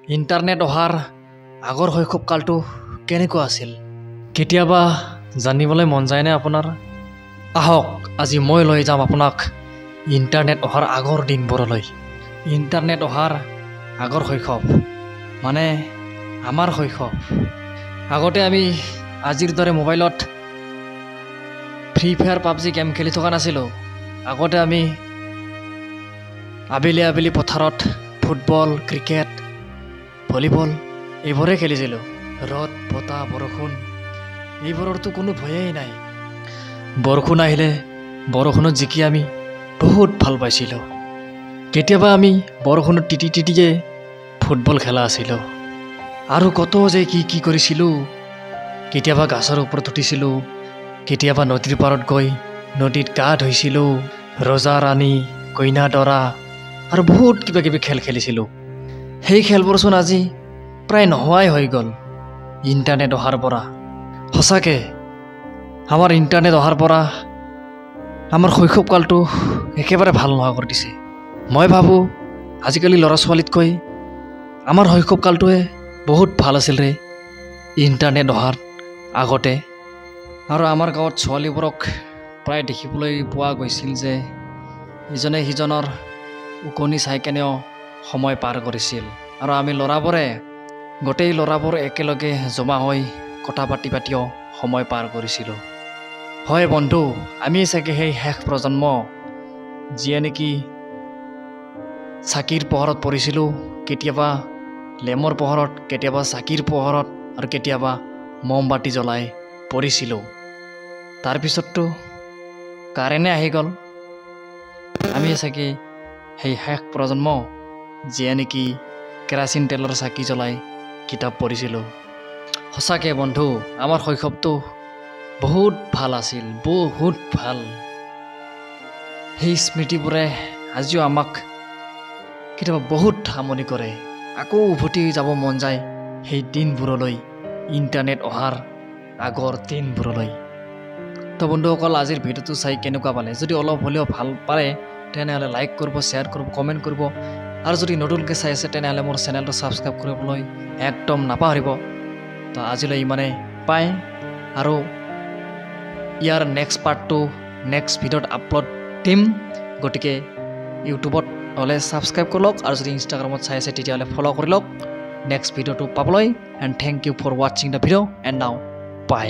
internet অহাৰ আগৰ শৈশৱকালটো কেনেকুৱা আছিল কেতিয়াবা জানিবলৈ মন যায়নে আপোনাৰ আহক আজি মই লৈ যাম আপোনাক ইণ্টাৰনেট অহাৰ আগৰ দিনবোৰলৈ ইণ্টাৰনেট অহাৰ আগৰ শৈশৱ মানে আমাৰ শৈশৱ আগতে আমি আজিৰ দৰে মোবাইলত ফ্ৰী ফায়াৰ পাবজি গেম খেলি থকা নাছিলোঁ আগতে আমি আবেলি পথাৰত ফুটবল ক্ৰিকেট ভলীবল এইবোৰে খেলিছিলোঁ ৰদ বতাহ বৰষুণ এইবোৰৰতো কোনো ভয়েই নাই বৰষুণ আহিলে বৰষুণত জিকি আমি বহুত ভাল পাইছিলোঁ কেতিয়াবা আমি বৰষুণত তিতিয়ে ফুটবল খেলা আছিলোঁ আৰু কত যে কি কৰিছিলোঁ কেতিয়াবা গাছৰ ওপৰত উঠিছিলোঁ কেতিয়াবা নদীৰ পাৰত গৈ নদীত গা ধুইছিলোঁ ৰজা ৰাণী কইনা দৰা আৰু বহুত কিবা খেল খেলিছিলোঁ সেই খেলবোৰচোন আজি প্ৰায় নোহোৱাই হৈ গ'ল ইণ্টাৰনেট অহাৰ পৰা সঁচাকৈ আমাৰ ইণ্টাৰনেট অহাৰ পৰা আমাৰ শৈশৱকালটো একেবাৰে ভাল নোহোৱা কৰি দিছে মই ভাবোঁ আজিকালি ল'ৰা ছোৱালীতকৈ আমাৰ শৈশৱকালটোৱে বহুত ভাল আছিল ৰে ইণ্টাৰনেট অহাৰ আগতে আৰু আমাৰ গাঁৱত ছোৱালীবোৰক প্ৰায় দেখিবলৈ পোৱা গৈছিল যে ইজনে সিজনৰ উকনি চাই কেনেও সময় পাৰ কৰিছিল আৰু আমি গোটেই ল'ৰাবোৰ একেলগে জমা হৈ কথা পাতিও সময় পাৰ কৰিছিলোঁ হয় বন্ধু আমি চাগে সেই শেষ প্ৰজন্ম যিয়ে নেকি চাকিৰ পোহৰত পৰিছিলোঁ কেতিয়াবা লেমৰ পোহৰত কেতিয়াবা চাকিৰ পোহৰত আৰু কেতিয়াবা মমবাতি জ্বলাই পৰিছিলোঁ তাৰপিছততো কাৰেণ্টে আহি গ'ল আমি চাগে সেই শেষ প্ৰজন্ম যিয়ে নেকি কেৰাচিন তেলৰ চাকি জ্বলাই কিতাপ পঢ়িছিলোঁ সঁচাকৈ বন্ধু আমাৰ শৈশৱটো বহুত ভাল আছিল বহুত ভাল সেই স্মৃতিবোৰে আজিও আমাক কেতিয়াবা বহুত আমনি কৰে আকৌ উভতি যাব মন যায় সেই দিনবোৰলৈ ইণ্টাৰনেট অহাৰ আগৰ দিনবোৰলৈ তো বন্ধুসকল আজিৰ ভিডিঅ'টো চাই কেনেকুৱা পালে যদি অলপ হ'লেও ভাল পাৰে তেনেহ'লে লাইক কৰিব শ্বেয়াৰ কৰিব কমেণ্ট কৰিব আৰু যদি নতুনকৈ চাই আছে তেনেহ'লে মোৰ চেনেলটো ছাবস্ক্ৰাইব কৰিবলৈ একদম নাপাহৰিব তো আজিলৈ ইমানে পায় আৰু ইয়াৰ নেক্সট পাৰ্টটো নেক্সট ভিডিঅ'ত আপলোড দিম গতিকে ইউটিউবত হ'লে ছাবস্ক্ৰাইব কৰি লওক আৰু যদি ইনষ্টাগ্ৰামত চাই আছে তেতিয়াহ'লে ফ'ল' কৰি লওক নেক্সট ভিডিঅ'টো পাবলৈ এণ্ড থেংক ইউ ফৰ ৱাচিং দ্য ভিডিঅ' এণ্ড নাও বাই